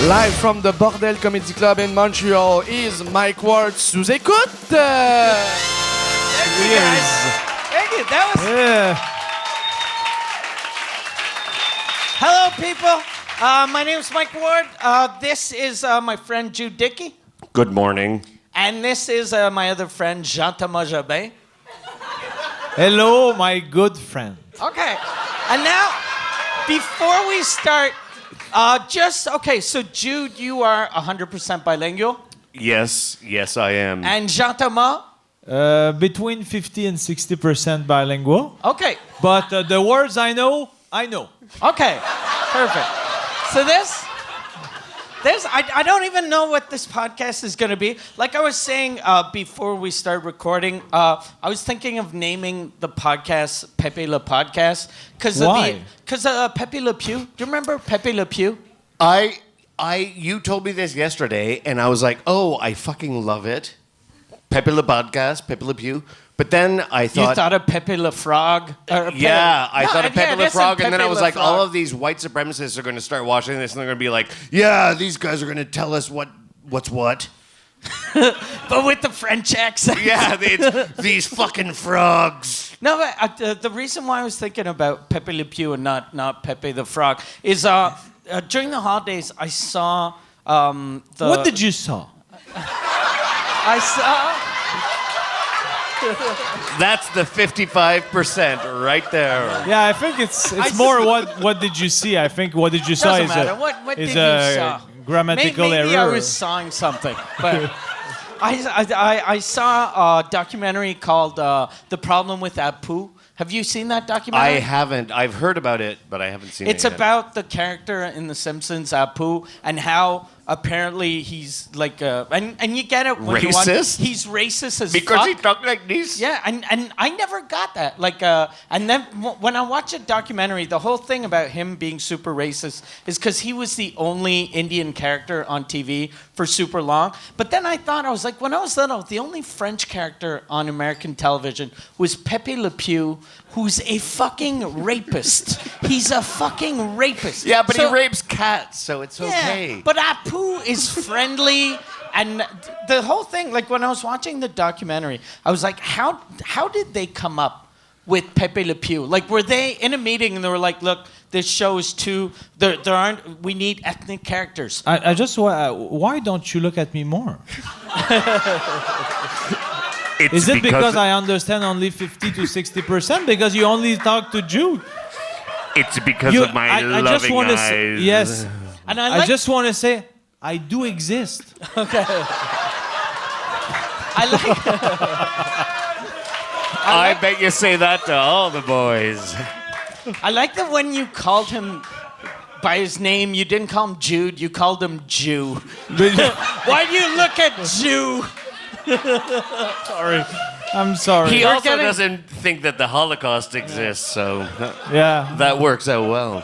Live from the Bordel Comedy Club in Montreal is Mike Ward, Sous Écoute. Thank you, guys. Thank you. That was. Yeah. Hello, people. My name is Mike Ward. This is my friend Jude Dickey. Good morning. And this is my other friend Jean-Thomas Jobin. Hello, my good friend. Okay. And now, before we start, so Jude, you are 100% bilingual. Yes, I am. And Jean-Thomas? Between 50 and 60% bilingual. Okay. But the words I know. Okay. Perfect. So I don't even know what this podcast is going to be. Like I was saying before we start recording, I was thinking of naming the podcast Pepe Le Podcast. Why? Because Pepe Le Pew. Do you remember Pepe Le Pew? You told me this yesterday, and I was like, oh, I fucking love it. Pepe Le Podcast, Pepe Le Pew. But then I thought... You thought of Pepe Le Frog? I thought of Pepe Le Frog, and then I was like, Frog. all of these white supremacists are going to start watching this, and they're going to be like, yeah, these guys are going to tell us what's what. But with the French accent. Yeah, these fucking frogs. No, but the reason why I was thinking about Pepe Le Pew and not Pepe the Frog is during the holidays I saw What did you saw? I saw... That's the 55% right there. Yeah, I think it's more what did you see? I think what did you saw Doesn't is matter. a, What is did you a saw? grammatical Maybe error. I was sawing something, but I saw a documentary called "The Problem with Apu." Have you seen that documentary? I haven't. I've heard about it, but I haven't seen it It's yet. about the character in The Simpsons, Apu, and how apparently he's like and you get it when you watch, Racist? he's racist as Because fuck. he talked like this? Yeah, and I never got that. Like, and then when I watch a documentary, the whole thing about him being super racist is because he was the only Indian character on TV for super long. But then I was like, when I was little, the only French character on American television was Pepe Le Pew, who's a fucking rapist. He's a fucking rapist. Yeah, but So- he rapes cats, so it's okay. yeah, but Apu is friendly, and the whole thing. Like when I was watching the documentary, I was like, how did they come up with Pepe Le Pew? Like, were they in a meeting and they were like, look, this show is too. There aren't. We need ethnic characters. I just why don't you look at me more? Is it because I understand only 50 to 60%? Because you only talk to Jude? It's because of my I loving just wanna eyes. say, yes. And I just want to say, I do exist. Okay. I bet you say that to all the boys. I like that when you called him by his name, you didn't call him Jude, you called him Jew. Why do you look at Jew? Sorry. I'm sorry. He You're also getting- doesn't think that the Holocaust exists, so Yeah. that works out well.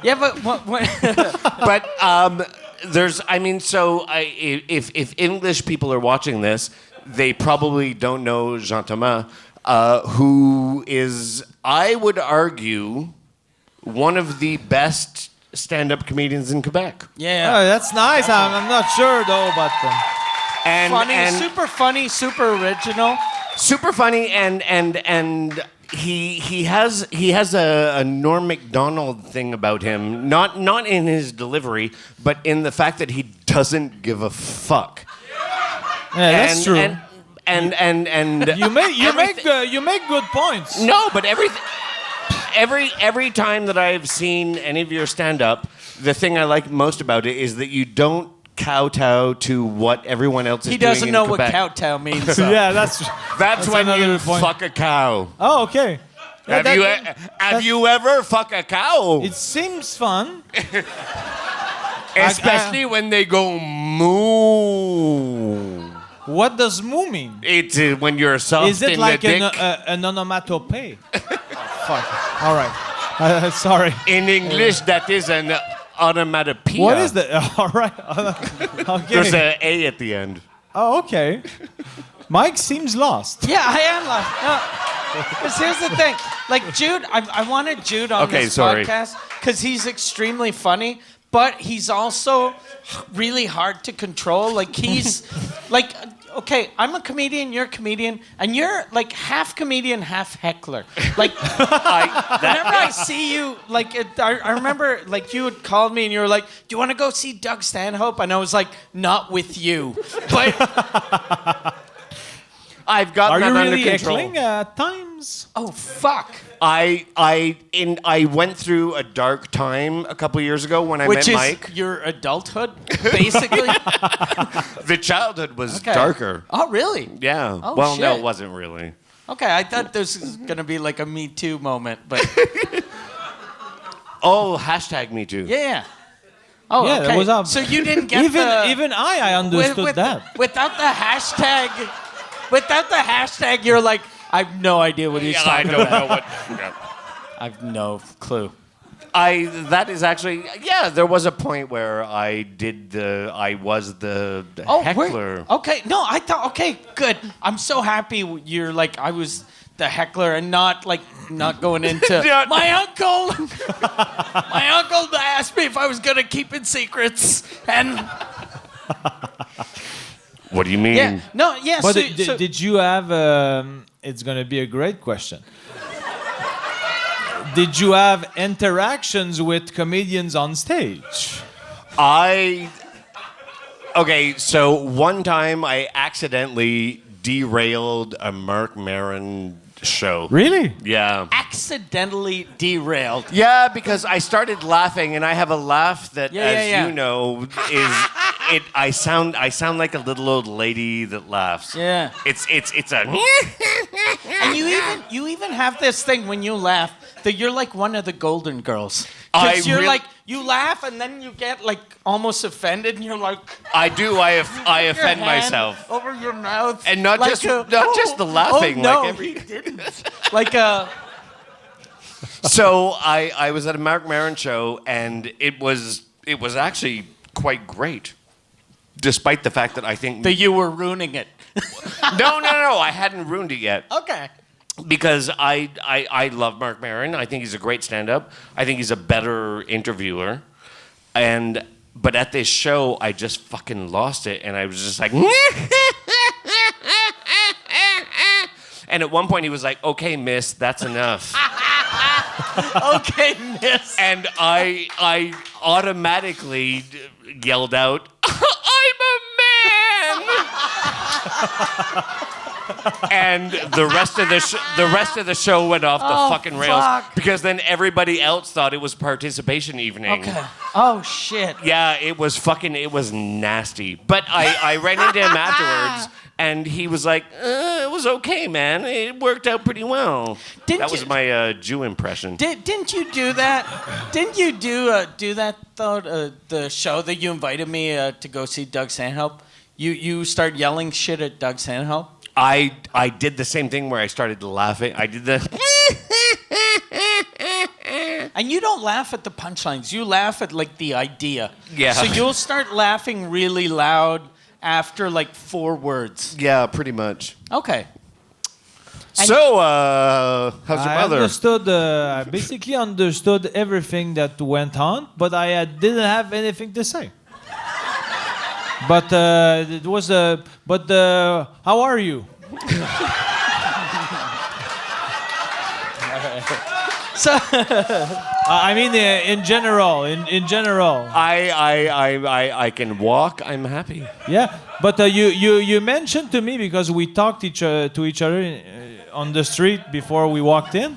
Yeah, but what But if English people are watching this, they probably don't know Jean-Thomas, who is, I would argue, one of the best stand-up comedians in Quebec. Yeah. Oh, that's nice. I'm not sure though, but And Super funny, super original. super funny, and he has a Norm Macdonald thing about him, not in his delivery, but in the fact that he doesn't give a fuck. yeah, that's true. And you make good points. no, but every time that I've seen any of your stand-up, the thing I like most about it is that you don't kowtow to what everyone else is He doing doesn't in know what Quebec. kowtow means. Yeah, that's That's when another you point. fuck a cow. Oh, okay. Yeah, Have you ever fuck a cow? It seems fun. Especially when they go moo. What does moo mean? It's when you're soft Is it in like the dick. an onomatopoeia? Fuck. All right. Sorry. In English, that is an onomatopoeia. What is that? All right. Okay. There's an A at the end. Oh, okay. Mike seems lost. Yeah, I am like, no. Because here's the thing. Like, Jude, I wanted Jude on this podcast because he's extremely funny. but he's also really hard to control. Like he's like, okay, I'm a comedian, you're a comedian, and you're like half comedian, half heckler. Like whenever I see you, like I remember like you had called me and you were like, "Do you want to go see Doug Stanhope?" And I was like, "Not with you." But I've got Are that you under really control. heckling at times? oh fuck. I went through a dark time a couple years ago when I Which met is Mike. your adulthood, basically. The childhood was Okay. darker. Oh, really? Yeah. Oh, well, no, shit. it wasn't really. Okay, I thought this was gonna be like a Me Too moment, but Oh, hashtag me too. yeah. Oh, Yeah, okay. that was up. So you didn't get Even I understood that. Without the hashtag. Without the hashtag, you're like, I have no idea what he's I talking don't about. know what. Yeah. I have no clue. That is actually, yeah, there was a point where I was the heckler. Okay, no, I thought, okay, good. I'm so happy you're like, I was the heckler and not going into, Yeah. my uncle asked me if I was going to keep it secrets. And What do you mean? yeah, no, yeah. But so, did you have? It's gonna be a great question. Did you have interactions with comedians on stage? Okay, so one time I accidentally derailed a Mark Maron show. Really? Yeah. accidentally derailed. Yeah, because I started laughing, and I have a laugh that, Yeah. you know, is it. I sound like a little old lady that laughs. Yeah. It's a. And you even have this thing when you laugh that you're like one of the Golden Girls. I Because you're real- like you laugh and then you get like almost offended and you're like I do. I your offend hand myself. over your mouth And not like just the laughing, Oh, no, like every- he didn't. Like So I was at a Mark Maron show, and it was actually quite great, despite the fact that I think that you were ruining it. no, I hadn't ruined it yet. Okay. Because I love Mark Maron. I think he's a great stand-up. I think he's a better interviewer. But at this show, I just fucking lost it, and I was just like, and at one point he was like, "Okay, miss, that's enough." Okay, miss. And I automatically yelled out, "I'm a man!" And the rest of the show went off the fucking rails, fuck. because then everybody else thought it was participation evening. Okay. Oh shit. Yeah, it was nasty. But I ran into him afterwards, and he was like, "It was okay, man. It worked out pretty well." That was my Jew impression. Didn't you do that? Didn't you do that though? The show that you invited me to go see Doug Stanhope. You start yelling shit at Doug Stanhope. I did the same thing where I started laughing. I did the. And you don't laugh at the punchlines. You laugh at like the idea. Yeah. So you'll start laughing really loud after like 4 words. Yeah, pretty much. Okay. So, how's your mother? I basically understood everything that went on, but I didn't have anything to say. But it was how are you? So I mean, in general, in general. I can walk. I'm happy. Yeah, but you mentioned to me, because we talked to each other on the street before we walked in,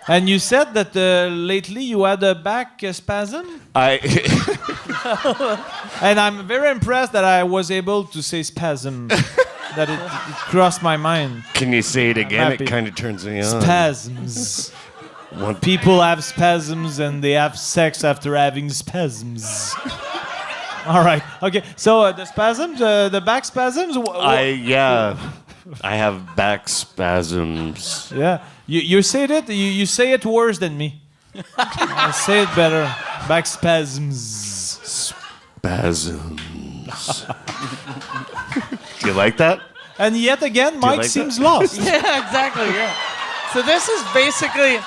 and you said that lately you had a back spasm. And I'm very impressed that I was able to say spasm. That it crossed my mind. Can you say it again? happy. It kind of turns me on. Spasms. People have spasms and they have sex after having spasms. All right. Okay. So the spasms, the back spasms. I have back spasms. Yeah. You say it. You say it worse than me. I say it better. Back spasms. Spasms. Do you like that? And yet again, Mike like seems that? lost. yeah, exactly. Yeah. So this is basically.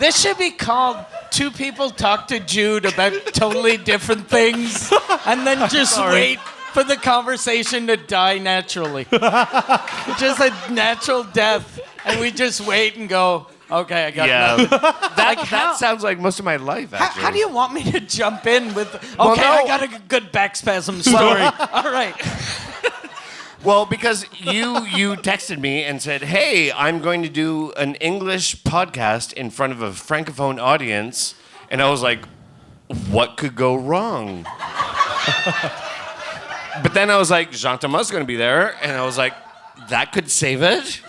This should be called two people talk to Jude about totally different things and then just wait for the conversation to die naturally. Just a natural death. And we just wait and go, okay, I got nothing. That sounds like most of my life, actually. How do you want me to jump in with, Well, no. I got a good back spasm story. All right. Well, because you texted me and said, hey, I'm going to do an English podcast in front of a Francophone audience. And I was like, what could go wrong? But then I was like, Jean-Thomas going to be there. And I was like, that could save it?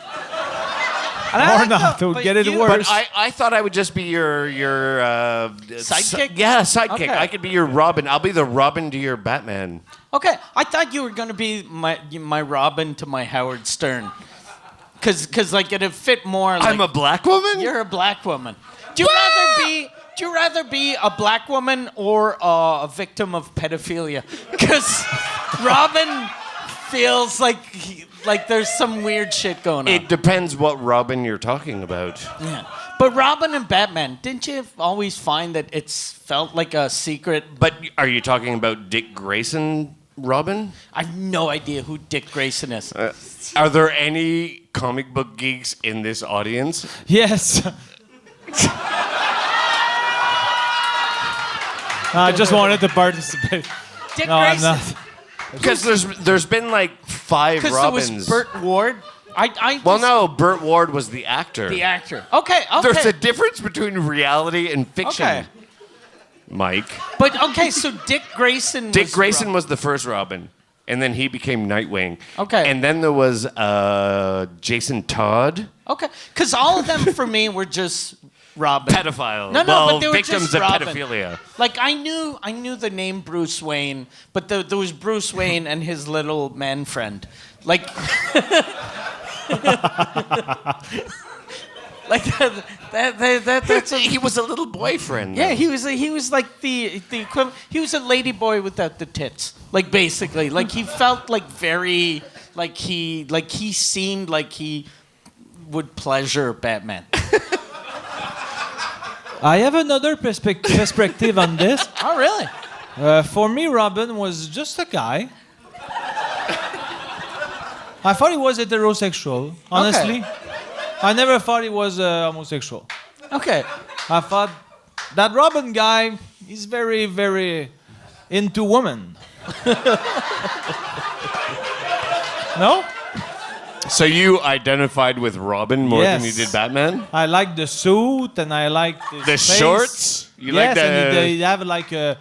Or not, to get it worse. But I thought I would just be your Sidekick? Sidekick. Okay. I could be your Robin. I'll be the Robin to your Batman. Okay, I thought you were going to be my Robin to my Howard Stern. Because like, it'd fit more like... I'm a black woman? You're a black woman. Do you rather be a black woman or a victim of pedophilia? Because Robin feels like there's some weird shit going on. It depends what Robin you're talking about. Yeah. But Robin and Batman, didn't you always find that it's felt like a secret? But are you talking about Dick Grayson Robin? I have no idea who Dick Grayson is. Are there any comic book geeks in this audience? Yes. I just wanted to participate. Dick No, I'm Grayson. not. Because there's been like 5 Because there Robins. was Burt Ward. Well, no, Burt Ward was the actor. The actor. Okay. There's a difference between reality and fiction. Okay. Mike. But okay, so Dick Grayson. Dick Grayson was the first Robin, and then he became Nightwing. Okay. And then there was Jason Todd. Okay, because all of them for me were just Robin. Pedophile. No, well, but they were victims just of Robin. pedophilia. Like I knew the name Bruce Wayne, but there was Bruce Wayne and his little man friend. Like. Like that's He was a little boyfriend. yeah. though. He was like the equivalent. He was a lady boy without the tits. Like basically, like he felt like very like he seemed like he would pleasure Batman. I have another perspective on this. Oh really? For me, Robin was just a guy. I thought he was heterosexual, honestly. Okay. I never thought he was homosexual. Okay. I thought that Robin guy is very, very into women. No? So you identified with Robin more than you Yes. did Batman? I like the suit and I like his The face. shorts? You yes, like the... and he have like a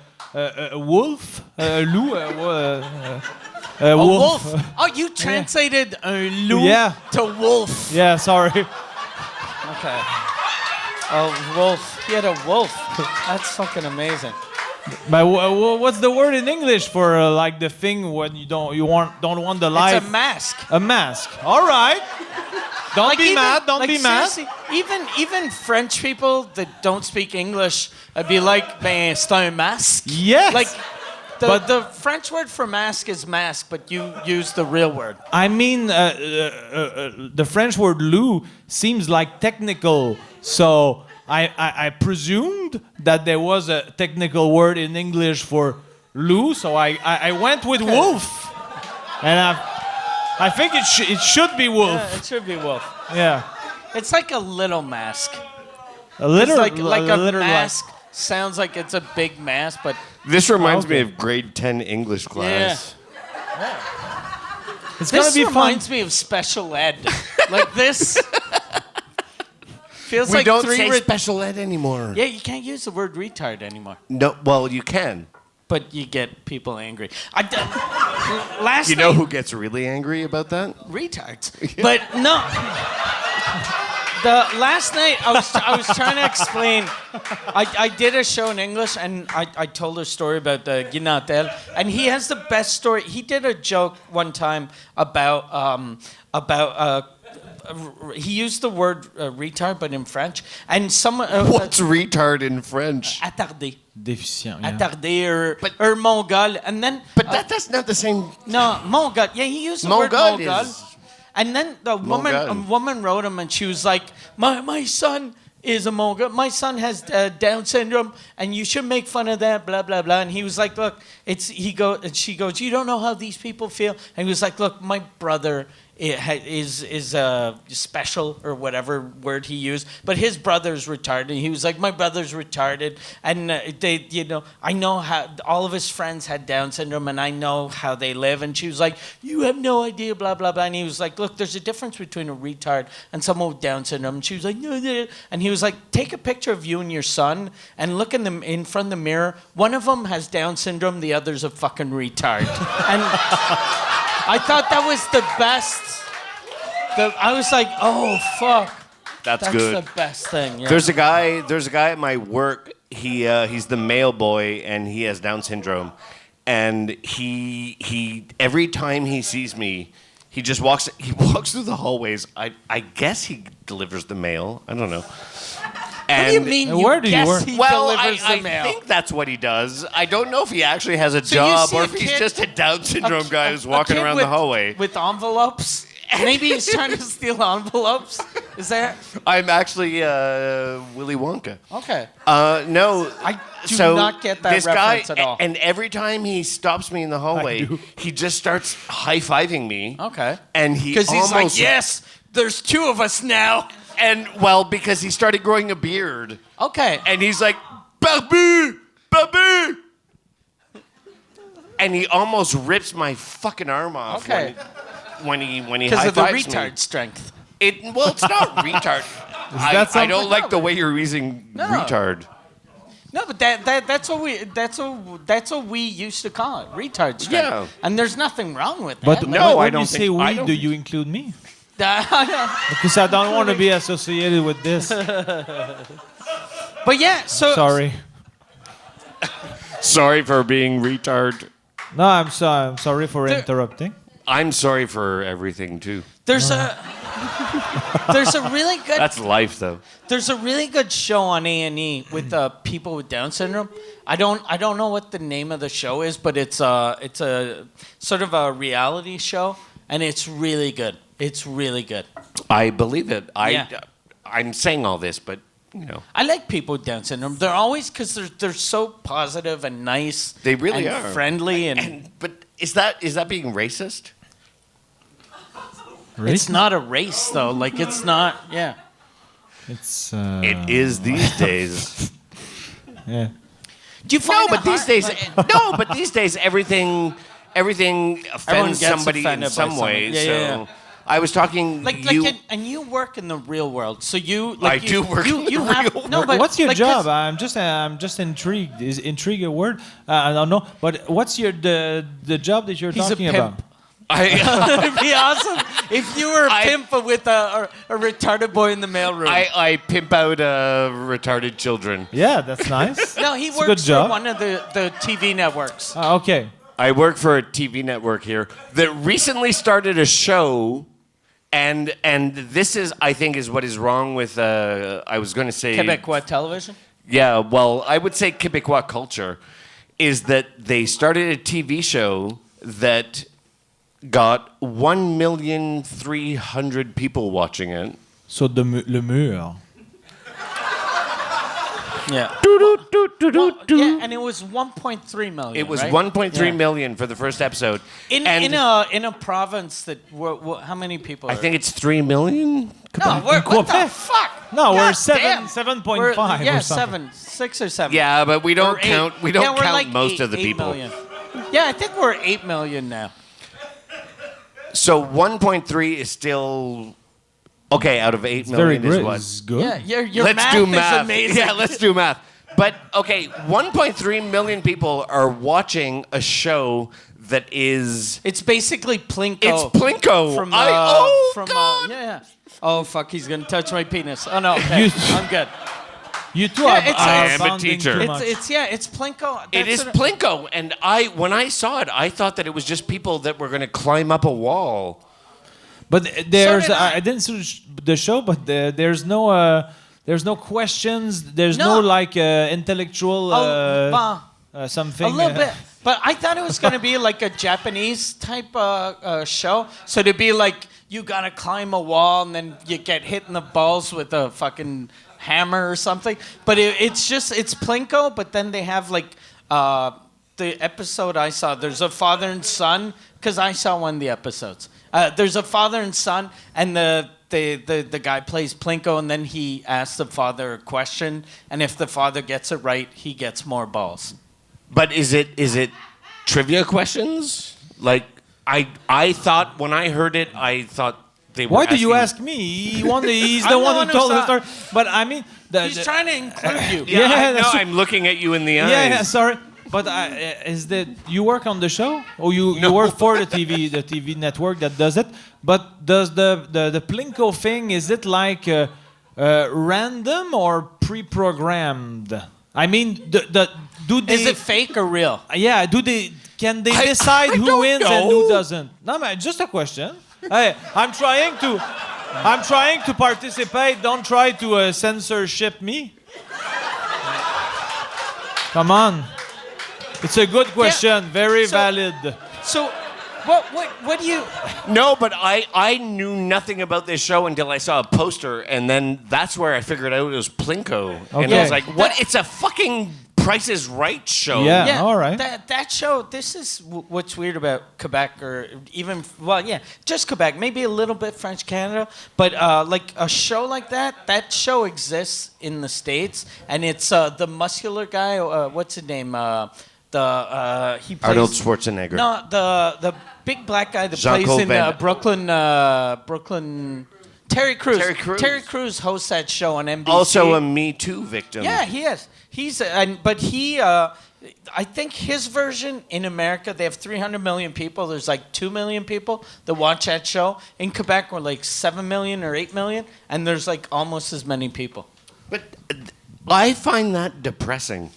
wolf, a loup, a Wolf. Oh, you translated loup Yeah. to wolf. Yeah, sorry. Okay. A wolf. He had a wolf. That's fucking amazing. But what's the word in English for like the thing when you don't want the life? It's a mask. A mask. All right. Don't Like be even- mad. Don't like be mad. seriously, even French people that don't speak English, I'd be like, ben, c'est un masque. Yes. Like, But- the French word for mask is mask, but you use the real word. I mean, the French word "loup" seems like technical, so I presumed that there was a technical word in English for "loup," so I went with wolf, and I think it should be wolf. Yeah, it should be wolf. Yeah, It's like a little mask. a little It's like a little mask. Sounds like it's a big mask, but This reminds me Okay. of grade 10 English class. It's gonna this be fun. reminds me of special ed. Like this feels We like don't three. say special ed anymore. Yeah, you can't use the word retard anymore. No, well, you can. But you get people angry. Last You know night, who gets really angry about that? retards. But no. The last night I was trying to explain. I did a show in English and I told a story about the Guinatel, and he has the best story. He did a joke one time about he used the word retard, but in French, and someone What's retard in French? attardé, Déficient. Yeah. attardé, or mongol, and then But that's not the same. no, Mongol. Yeah, he used the word Mongol Mongol. is- And then a Mongol. woman wrote him, and she was like, "My son is a Mongo. My son has Down syndrome, and you should make fun of that, blah, blah, blah. And he was like, look, she goes, you don't know how these people feel. And he was like, look, my brother is special, or whatever word he used, but his brother's retarded. He was like, my brother's retarded, and I know how all of his friends had Down syndrome, and I know how they live. And she was like, you have no idea, blah, blah, blah. And he was like, look, there's a difference between a retard and someone with Down syndrome. And she was like, no, no. And he was like, take a picture of you and your son and look in front of the mirror. One of them has Down syndrome, the other's a fucking retard. And I thought that was the best. I was like, oh fuck. That's good. That's the best thing. Yeah. There's a guy at my work. He's the mail boy, and he has Down syndrome. And he every time he sees me, he walks through the hallways. I guess he delivers the mail. I don't know. What do you mean? Where do you work? He Well, delivers the I mail? think that's what he does. I don't know if he actually has a So you job see or a if he's kid- just a Down syndrome guy who's walking kid around with, the hallway. with envelopes. Maybe he's trying to steal envelopes. Is that I'm actually Willy Wonka. okay? No, I do so not get that this reference guy, at all. And every time he stops me in the hallway, he just starts high-fiving me. Okay. And he Because he's almost, like, yes, there's two of us now. And well, because he started growing a beard, Okay. and he's like, Babu, Babu. And he almost rips my fucking arm off. Okay. When he Because of the high-fives me. retard strength. Well, it's not retard. I that don't something? like the way you're using retard. No, but that's what we used to call it, retard strength. Yeah. And there's nothing wrong with that. But No, when I don't you say think- I we, don't do think- you include me? But Because I don't want to be associated with this. yeah, so Sorry. Sorry for being retard. No, I'm sorry for There- interrupting. I'm sorry for everything too. there's a really good That's life, though. there's a really good show on A&E with people with Down syndrome. I don't know what the name of the show is, but it's a sort of a reality show, and it's really good. It's really good. I believe it. Yeah. I'm saying all this, but I like people with Down syndrome. They're always because they're so positive and nice. They really and are friendly and but is that being racist? it's not a race though. Like it's not. Yeah. It's It is these days. yeah. Do you find No, it but these hard- days, everything Everyone offends gets somebody in offended by some way. something. Yeah, so yeah, yeah. I was talking. and you work in the real world, so you. Like, I do work in the you have, real no, but What's your like, job? 'cause I'm just intrigued. Is intrigue a word? I don't know. But what's the job that you're He's a talking pimp. about? It'd be awesome if you were a I- pimp with a retarded boy in the mailroom. I pimp out retarded children. Yeah, that's nice. No, he It's a good works for job. one of the TV networks. Okay. I work for a TV network here that recently started a show, and this is, I think, is what is wrong with. I was going to say Quebecois television. Yeah, well, I would say Quebecois culture is that they started a TV show that got 1,300,000 people watching it. So le mur. Yeah. Well, yeah, and it was 1.3 million. It was right? 1.3 Yeah. million for the first episode. In and a province that how many people? I think it's 3 million. no. What the Quebec. fuck? No, we're God damn. 7.5 We're- Yeah, or something. 6 or 7. Yeah, but we don't Or eight. count. We don't Yeah, we're count like most 8 of the people. million. Yeah, I think we're 8 million now. So 1.3 is still okay out of 8 Very million is good. what? It's good. Yeah, your Let's math do is math. amazing. Yeah, let's do math. But okay, 1.3 million people are watching a show that is. It's basically Plinko. It's Plinko. From oh God! yeah. Oh fuck, he's gonna touch my penis. Oh no, okay. You- I'm good. You two Yeah, are, it's- are I am a bonding teacher. too It's much. it's Plinko. It That's is sort of- Plinko, and when I saw it, I thought that it was just people that were going to climb up a wall. But there's did I. I didn't see the show, but there's no questions. There's No. no like intellectual something. a little bit. But I thought it was going to be like a Japanese type show. So to be like, you got to climb a wall and then you get hit in the balls with a fucking hammer or something. But it's Plinko, but then they have like the episode I saw, there's a father and son, because I saw one of the episodes. There's a father and son, and the guy plays Plinko, and then he asks the father a question, and if the father gets it right, he gets more balls. But is it trivia questions? Like I thought when I heard it, I thought they were. Why do you asking- ask me? He's the one who told the story. But I mean, He's trying to include you. Yeah, I that's know. I'm looking at you in the eyes. yeah. Sorry, but is that you work on the show, or you work for the TV network that does it? But does the Plinko thing, is it like random or pre-programmed? I mean, do they? Is it fake or real? Yeah, can they decide I who don't wins and who know. doesn't? No, man, just a question. Hey, I'm trying to participate. Don't try to censorship me. Come on. It's a good question. Very valid. So, what do you? No, but I knew nothing about this show until I saw a poster, and then that's where I figured out it was Plinko. And I Okay. was like, what? It's a fucking Price is Right show. Yeah. All right. That show. This is what's weird about Quebec, or even just Quebec. Maybe a little bit French Canada, but like a show like that. That show exists in the States, and it's the muscular guy. What's his name? He plays Arnold Schwarzenegger. No, the big black guy that Jean-Claude plays in Van Damme. Brooklyn. Terry Crews. Terry Crews. Hosts that show on NBC. Also a Me Too victim. Yeah, he is. I think his version in America, they have 300 million people. There's like 2 million people that watch that show. In Quebec, we're like 7 million or 8 million, and there's like almost as many people. But I find that depressing.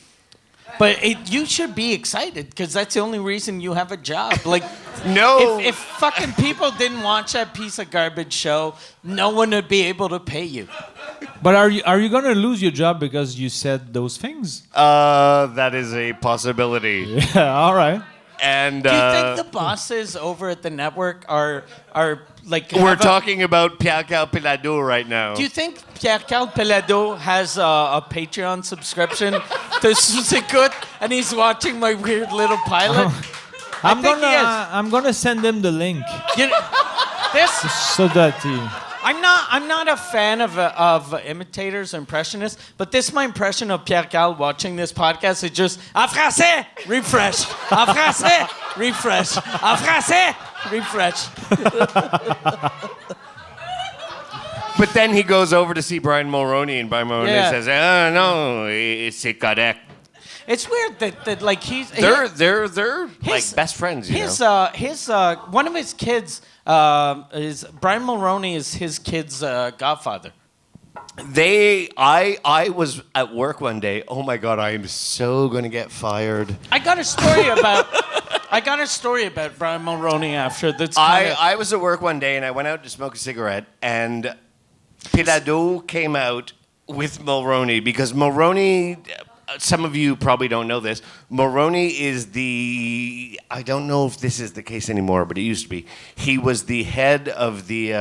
But you should be excited, because that's the only reason you have a job. Like, No. if fucking people didn't watch that piece of garbage show, no one would be able to pay you. But are you gonna lose your job because you said those things? That is a possibility. Yeah. All right. And Do you think the bosses over at the network are like? we're talking about Pierre-Carl Pilado right now. Do you think Pierre-Carl Pelado has a Patreon subscription to SOUS ECOUTE, and he's watching my weird little pilot? I'm think he is. I'm gonna send him the link You know, this so that he. I'm not a fan of imitators or impressionists, but this is my impression of Pierre-Carl watching this podcast. It's just en français, refresh. En français, refresh. En français, refresh. But then he goes over to see Brian Mulroney, and Brian Mulroney Yeah. says, no, c'est correct. It's weird that like They're like His- best friends, you his know? one of his kids is Brian Mulroney is his kid's godfather. I was at work one day. Oh my God, I am so gonna get fired. I got a story about Brian Mulroney after that's I was at work one day and I went out to smoke a cigarette, and Pilado came out with Mulroney because Mulroney. Some of you probably don't know this. Mulroney is I don't know if this is the case anymore, but it used to be. He was the head of the.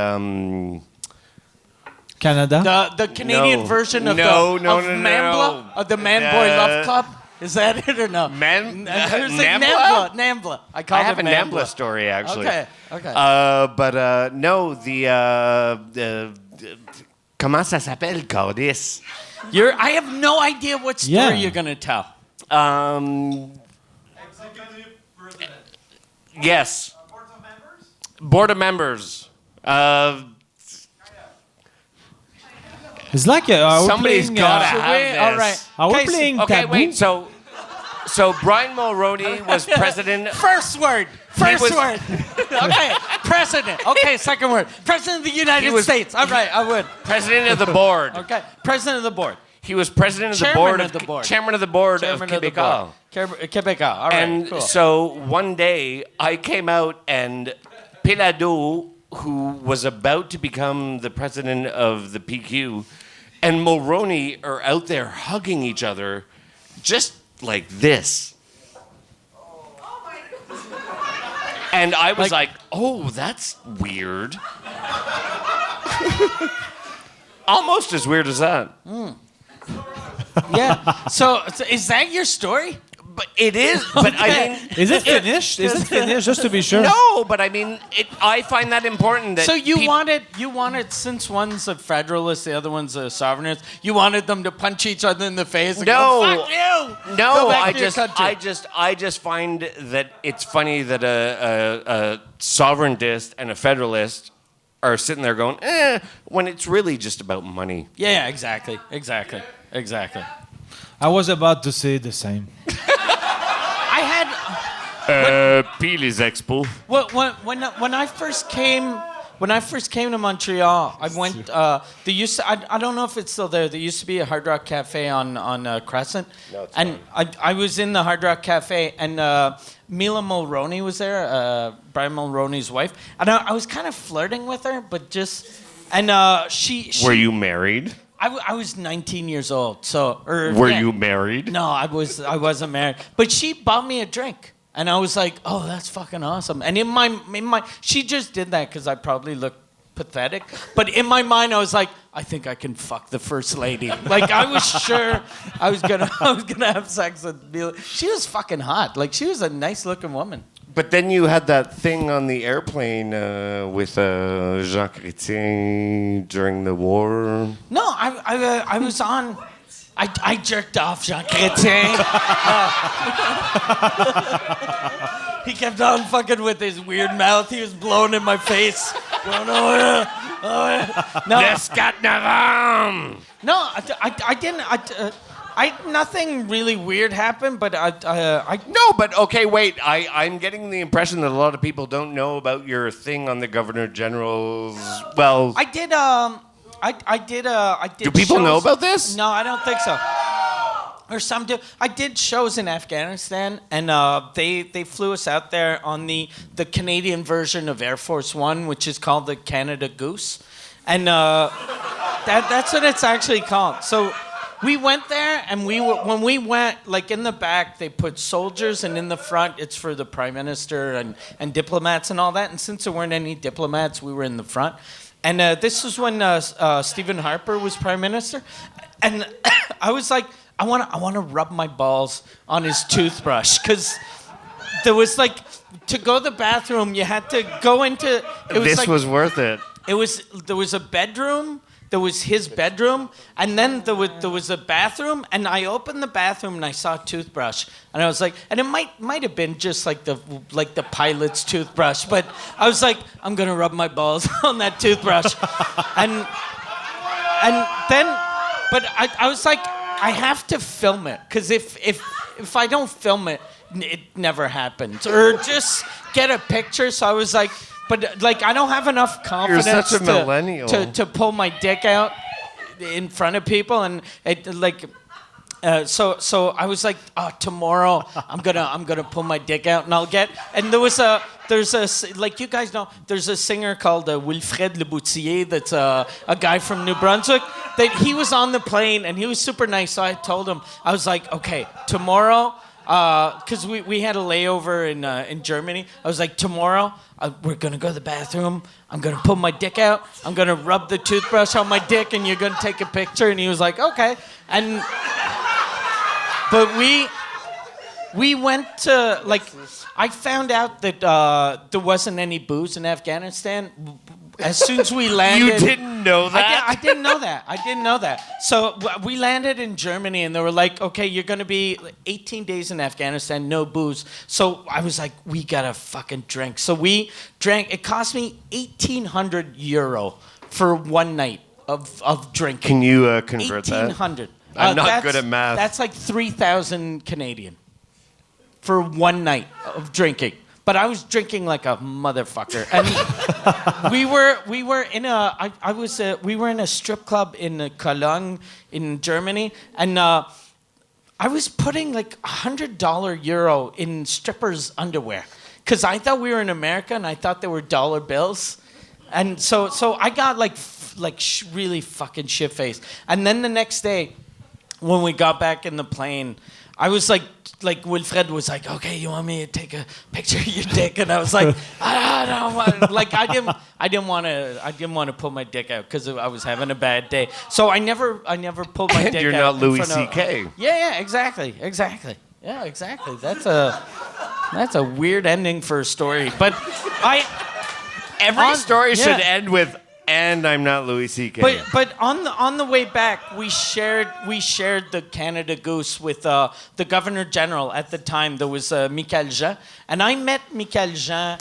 Canada. the Canadian No. version of No, the no, of no, Mambla, no. of the Man Boy Love Club. Is that it or no? There's like Nambla? Nambla. I called have it a Nambla story actually. Okay. But no, the comment ça s'appelle, Cardis? I have no idea what story Yeah. you're gonna tell. Yes. Board of members. It's like are we Somebody's playing, gotta So have wait, this. all right. Are we Okay, playing Okay, Taboo? wait. So Brian Mulroney was president. First word. First was- word. Okay. President. Okay. Second word. President of the United was- States. All right. I would. President of the board. Okay. President of the board. He was president of the Chairman board of the board. chairman of the board Chairman of of the Québécois. board. Québécois. All right. And cool. so one day I came out, and Pilado, who was about to become the president of the PQ, and Mulroney are out there hugging each other just like this. And I was like, oh, that's weird. Almost as weird as that. Yeah. So is that your story? But it is. But I mean, Is it finished? Is it finished? Just to be sure. no. But I mean, I find that important. That So you wanted since one's a federalist, the other one's a sovereignist. You wanted them to punch each other in the face. And No. go, fuck you. No, Go back to your country." I just find that it's funny that a sovereigntist and a federalist are sitting there going, when it's really just about money. Yeah, exactly. I was about to say the same. I had Puis les expos. when I first came to Montreal, I went. There used to, I don't know if it's still there. There used to be a Hard Rock Cafe on Crescent, and I was in the Hard Rock Cafe, and Mila Mulroney was there, Brian Mulroney's wife, and I was kind of flirting with her, but just she. Were you married? I was 19 years old, so. Were you married? No, I wasn't married. But she bought me a drink. And I was like, oh, that's fucking awesome. And in my she just did that because I probably looked pathetic. But in my mind, I was like, I think I can fuck the first lady. Like I was sure I was gonna have sex with Mila. She was fucking hot. Like she was a nice looking woman. But then you had that thing on the airplane with Jean Chrétien during the war. No, I was on. I jerked off Jean Chrétien. He kept on fucking with his weird mouth. He was blowing in my face. Going, oh yeah. No, no, I didn't. Nothing really weird happened, but I. No, but okay, wait. I'm getting the impression that a lot of people don't know about your thing on the Governor General's. Well, I did. I did. Do people know about this? No, I don't think so. Or some do. I did shows in Afghanistan, and they flew us out there on the Canadian version of Air Force One, which is called the Canada Goose, and that's what it's actually called. So we went there, and when we went, like in the back, they put soldiers, and in the front, it's for the Prime Minister and diplomats and all that. And since there weren't any diplomats, we were in the front. And this was when Stephen Harper was Prime Minister, and I was like, I want to rub my balls on his toothbrush because there was like to go to the bathroom, you had to go into. This was worth it. There was a bedroom. There was his bedroom, and then there was a bathroom, and I opened the bathroom and I saw a toothbrush, and I was like, and it might have been just like the pilot's toothbrush, but I was like, I'm gonna rub my balls on that toothbrush, and then, but I was like, I have to film it, because if I don't film it, it never happens, or just get a picture. So I was like. But like I don't have enough confidence You're such a millennial. to pull my dick out in front of people, and it like so I was like, oh, tomorrow I'm gonna pull my dick out and I'll get. And there's a like you guys know, there's a singer called Wilfred Leboutillier that's a guy from New Brunswick that he was on the plane and he was super nice. So I told him, I was like, okay, tomorrow. Because we had a layover in Germany. I was like, tomorrow we're gonna go to the bathroom. I'm gonna pull my dick out. I'm gonna rub the toothbrush on my dick, and you're gonna take a picture. And he was like, okay. But we went to like. I found out that there wasn't any booze in Afghanistan. As soon as we landed... You didn't know that? I didn't know that. So we landed in Germany, and they were like, okay, you're going to be 18 days in Afghanistan, no booze. So I was like, we got to fucking drink. So we drank. It cost me 1,800 euro for one night of drinking. Can you convert 1,800. that? I'm not good at math. That's like 3,000 Canadian for one night of drinking. But I was drinking like a motherfucker, and we were in a strip club in Cologne in Germany, and I was putting like $100 euro in strippers' underwear because I thought we were in America and I thought they were dollar bills, and so I got really fucking shit faced. And then the next day, when we got back in the plane. I was like Wilfred was like, okay, you want me to take a picture of your dick? And I was like, I don't want. Like I didn't want to pull my dick out because I was having a bad day. So I never pulled my dick out. You're not Louis C.K. Yeah, exactly. Yeah, exactly. That's a weird ending for a story, but Every story should end with, and I'm not Louis C.K. But on the way back, we shared the Canada Goose with the Governor General at the time. There was Michaëlle Jean, and I met Michaëlle Jean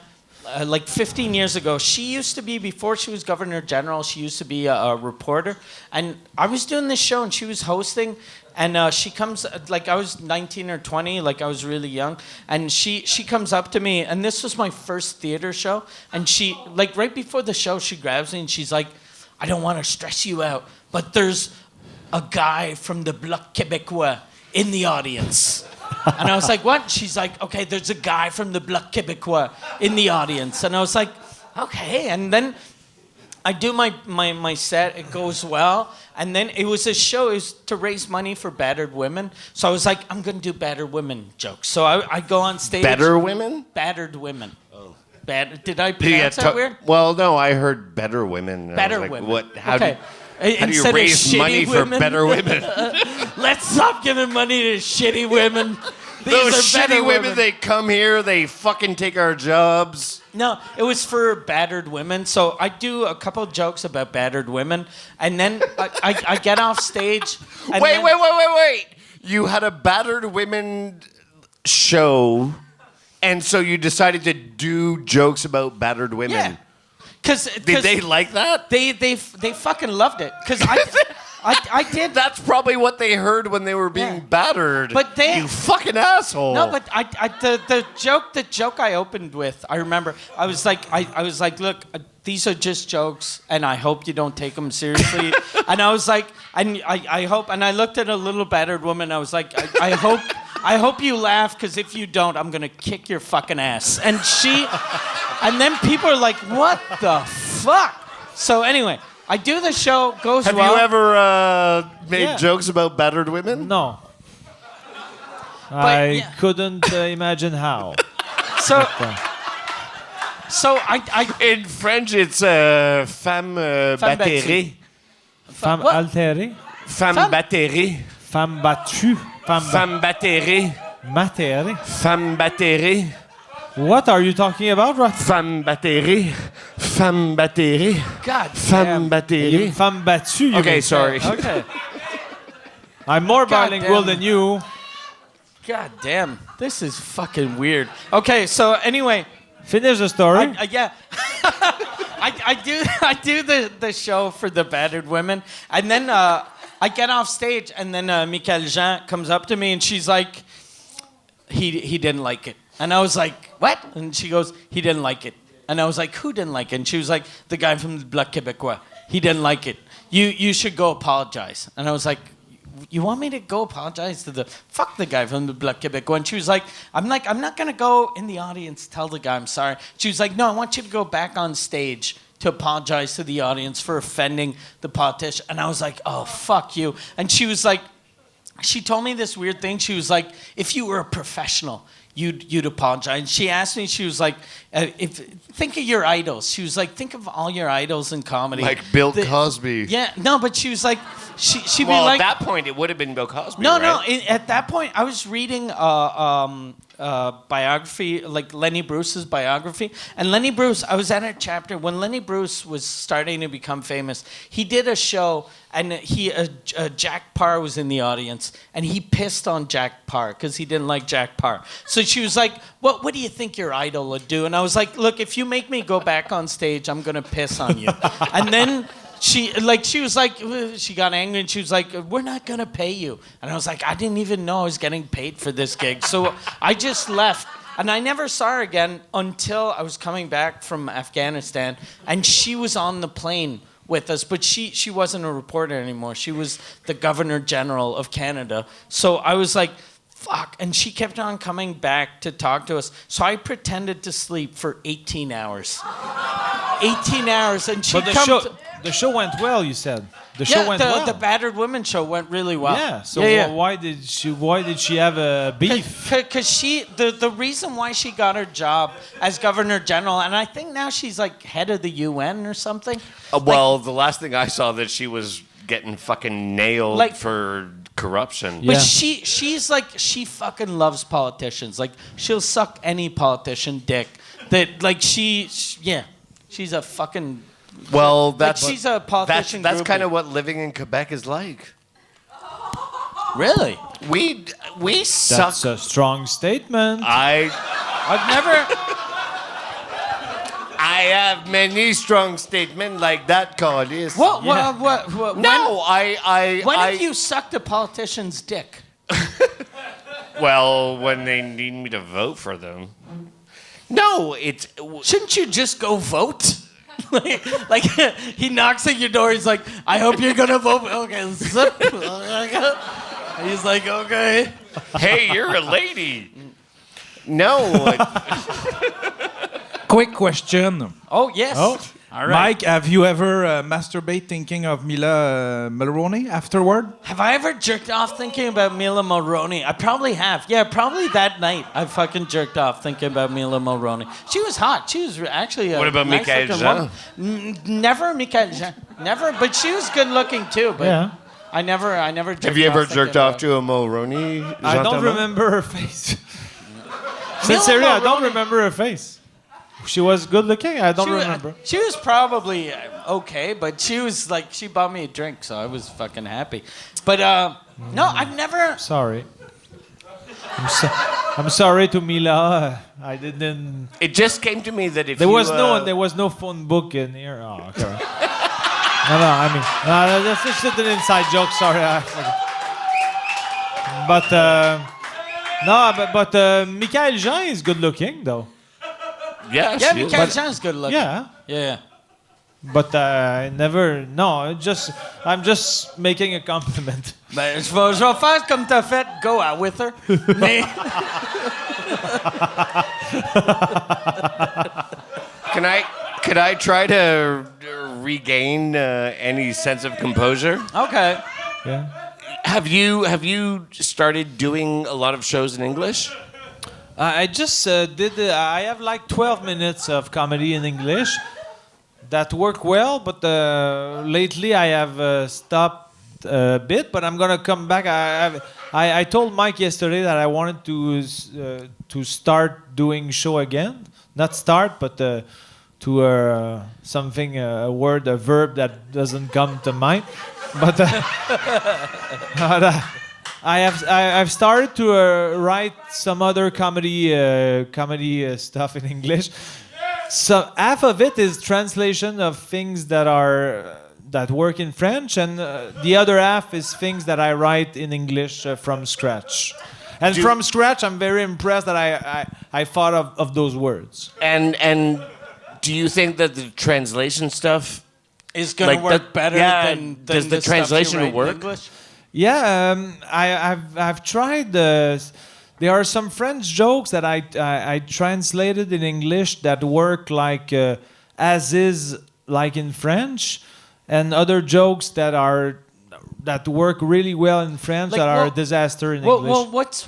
like 15 years ago. She used to be, before she was Governor General, she used to be a reporter, and I was doing this show and she was hosting. And she comes, like I was 19 or 20, like I was really young. And she comes up to me, and this was my first theater show. And she, like right before the show, she grabs me and she's like, I don't want to stress you out, but there's a guy from the Bloc Québécois in the audience. And I was like, what? She's like, okay, there's a guy from the Bloc Québécois in the audience. And I was like, okay. And then I do my set, it goes well, and then it was a show, it was to raise money for battered women. So I was like, I'm going to do battered women jokes. So I go on stage. Better women? Battered women. Oh. Did I pronounce that weird? Well, no, I heard better women. Better like, women. What? How okay. do you raise money for better women? Let's stop giving money to shitty women. Those shitty women, they come here, they fucking take our jobs. No, it was for battered women. So I do a couple jokes about battered women, and then I get off stage. And Wait. You had a battered women show, and so you decided to do jokes about battered women. Yeah. Cause did they like that? They fucking loved it. Because I did. That's probably what they heard when they were being battered. But you fucking asshole. No, but the joke I opened with, I remember I was like, look, these are just jokes, and I hope you don't take them seriously. And I was like, and I hope, and I looked at a little battered woman. I was like, I hope you laugh, because if you don't, I'm gonna kick your fucking ass. And then people are like, what the fuck? So anyway. I do the show, goes Have well. you ever made jokes about battered women? No. I couldn't imagine how. So I in French, it's femme battérée. Femme altérée. Femme battérée. Femme battue. Femme battérée. Matérée. Femme battérée. What are you talking about, Rod? Femme battérée. Femme battérée. God Femme battérée. Femme battue. You Okay, mean. sorry. okay. I'm more God bilingual damn. than you. God damn, this is fucking weird. Okay, so anyway, Finish the story. I do the show for the battered women, and then I get off stage, and then Michaëlle Jean comes up to me, and she's like, he didn't like it. And I was like, what? And she goes, he didn't like it. And I was like, who didn't like it? And she was like, the guy from the Bloc Québécois. He didn't like it. You should go apologize. And I was like, you want me to go apologize to fuck the guy from the Bloc Québécois? And she was like, I'm not going to go in the audience, tell the guy I'm sorry. She was like, no, I want you to go back on stage to apologize to the audience for offending the politician. And I was like, oh, fuck you. And she was like, she told me this weird thing. She was like, if you were a professional, you'd apologize. She asked me, she was like, think of your idols. She was like, think of all your idols in comedy. Like Bill Cosby. Yeah, no, but she was like, she'd well, be like... at that point, it would have been Bill Cosby, No, right? at that point, I was reading biography, like Lenny Bruce's biography. And Lenny Bruce, I was at a chapter, when Lenny Bruce was starting to become famous, he did a show, and Jack Parr was in the audience, and he pissed on Jack Parr because he didn't like Jack Parr. So she was like, what do you think your idol would do? And I was like, look, if you make me go back on stage, I'm going to piss on you. And then she was like, she got angry, and she was like, we're not going to pay you. And I was like, I didn't even know I was getting paid for this gig. So I just left. And I never saw her again until I was coming back from Afghanistan, and she was on the plane with us, but she wasn't a reporter anymore. She was the Governor General of Canada. So I was like, fuck. And she kept on coming back to talk to us. So I pretended to sleep for 18 hours. 18 hours. And she the show went well. You said the show went well. The Battered Women show went really well. Yeah. So why did she have a beef? Because the reason why she got her job as Governor General, and I think now she's like head of the UN or something. Well, the last thing I saw that she was getting fucking nailed for corruption. But she's like, she fucking loves politicians. Like, she'll suck any politician dick. That like she's a fucking. Well, that's she's a politician. That's kind of what living in Quebec is like. Really? We suck. That's a strong statement. I've never. I have many strong statements like that, Carlis. What? No, When have you sucked a politician's dick? Well, when they need me to vote for them. No, it's. Shouldn't you just go vote? like he knocks at your door. He's like, "I hope you're gonna vote." Okay, zip. He's like, "Okay." Hey, you're a lady. No. Quick question. Oh yes. Oh, all right. Mike, have you ever masturbate thinking of Mila Mulroney afterward? Have I ever jerked off thinking about Mila Mulroney? I probably have. Yeah, probably that night. I fucking jerked off thinking about Mila Mulroney. She was hot. She was actually a What about nice Michael looking Jean? woman. Never Michael Jean. Never. But she was good looking too. But Yeah. I never. Have you ever jerked off to a Mulroney? I don't Jean-Thomas? remember her face. Sincerely, I don't remember her face. She was good looking. I don't remember. She was probably okay, but she was like, she bought me a drink, so I was fucking happy. But no, I've never. Sorry. I'm sorry to Mila. I didn't. It just came to me that if There you, was no phone book in here. Oh, okay. No, I mean, that's just an inside joke. Sorry. But Michael Jean is good looking though. Yeah, Yeah, she is. Michael Jean's good looking. Yeah. Yeah. But I never. No, I'm just making a compliment. Ben, je vais faire comme t'as fait, go out with her. Mais. Could I try to regain any sense of composure? Okay. Yeah. Have you started doing a lot of shows in English? I just did. I have like 12 minutes of comedy in English that work well, but lately I have stopped a bit. But I'm gonna come back. I told Mike yesterday that I wanted to start doing show again. Not start, but to something, a word, a verb that doesn't come to mind. But. I've started to write some other comedy stuff in English. So half of it is translation of things that work in French, and the other half is things that I write in English from scratch. And from scratch, I'm very impressed that I thought of those words. And do you think that the translation stuff Is gonna work better than does the stuff translation you write in work? English? Yeah, I've tried. There are some French jokes that I translated in English that work like as is, like in French, and other jokes that work really well in French Like, that are well- a disaster in Well, English.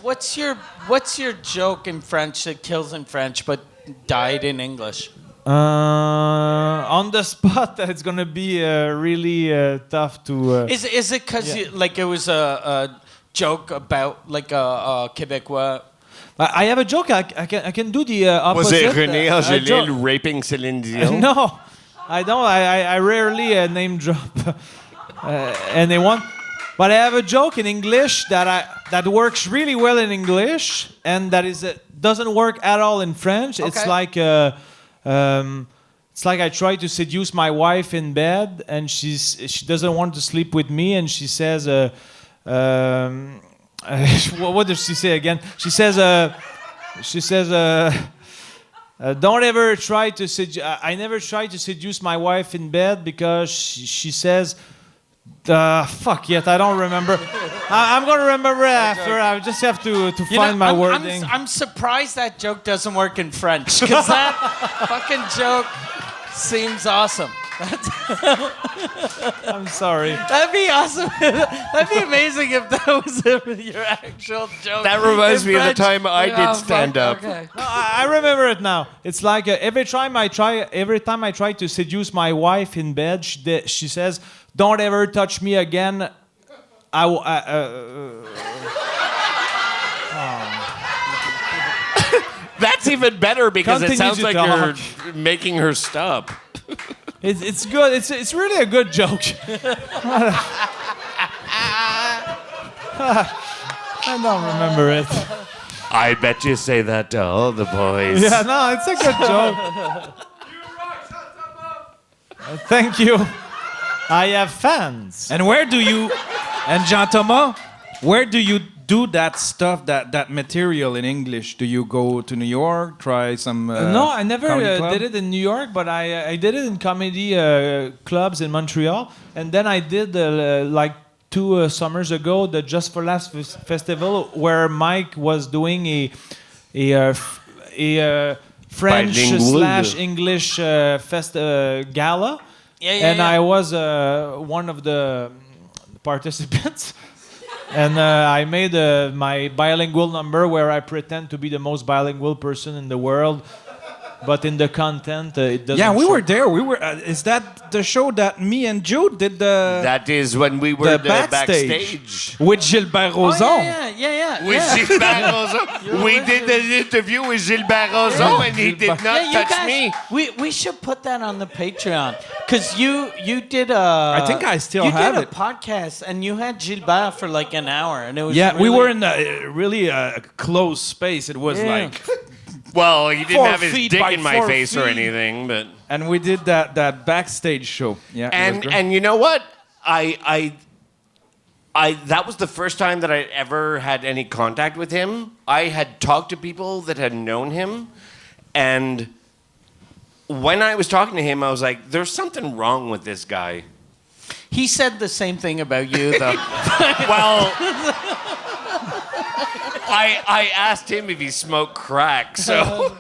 what's your joke in French that kills in French but died in English? On the spot, it's gonna be really tough to. Is it because like it was a joke about like a Québécois? I have a joke. I can do the Was opposite. it René a joke. Angélil raping Céline Dion? No, I don't. I rarely name drop anyone. But I have a joke in English that works really well in English, and that doesn't work at all in French. Okay. It's like I try to seduce my wife in bed, and she doesn't want to sleep with me, and she says, what does she say again? She says, don't ever try to I never try to seduce my wife in bed because she says, fuck yet, I don't remember. I'm gonna remember after. I just have to find my wording. I'm surprised that joke doesn't work in French because that fucking joke seems awesome. I'm sorry. That'd be awesome. That'd be amazing if that was your actual joke. That reminds in me of the French. time I did stand up. Okay. No, I remember it now. It's like every time I try to seduce my wife in bed, she says, "Don't ever touch me again." That's even better because it Continue sounds to like talk. you're making her stop. It's good. It's really a good joke. I don't remember it. I bet you say that to all the boys. Yeah, no, it's a good joke. Thank you. I have fans. And where do you, and Jean Thomas, where do you do that stuff, that material in English? Do you go to New York, try some? No, I never comedy club? did it in New York, but I did it in comedy clubs in Montreal, and then I did like 2 summers ago the Just for Laughs festival where Mike was doing a French Bilingual. / English gala, Yeah. I was one of the participants. And I made my bilingual number where I pretend to be the most bilingual person in the world, but in the content it doesn't. Yeah, we show. were there. We were. Is that the show that me and Jude did the That is when we were the backstage. with Gilbert Oh, Rozon? yeah. With Gilbert Rozon. We did an interview with Gilbert Rozon and he did not Yeah, you touch guys, me. we should put that on the Patreon because you did a. I think I still you have did it. a podcast and you had Gilbert for like an hour and it was Yeah, we really- were in a really close space. It was Yeah. like, Well, he didn't 4 have his feet dick by in my 4 face or feet. anything, but and we did that backstage show. Yeah, it was and great. and you know what? I that was the first time that I ever had any contact with him. I had talked to people that had known him, and when I was talking to him, I was like, "There's something wrong with this guy." He said the same thing about you though. Well, I asked him if he smoked crack, so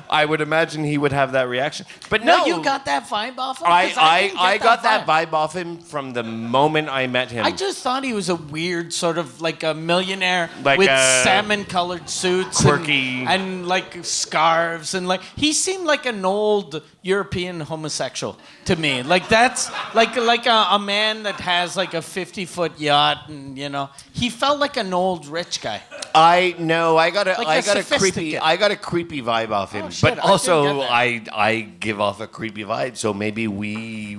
I would imagine he would have that reaction. But no, No, you got that vibe off him. 'Cause didn't I get got that vibe off him from the moment I met him. I just thought he was a weird sort of like a millionaire Like with a salmon-colored suits, quirky- and like scarves, and like he seemed like an old European homosexual to me. Like that's like a man that has like a 50-foot yacht, and you know he felt like an old rich guy. I know. I got Like a sophisticate. I got a creepy vibe off him. Oh, shit, but I didn't also, get that. I give off a creepy vibe. So maybe we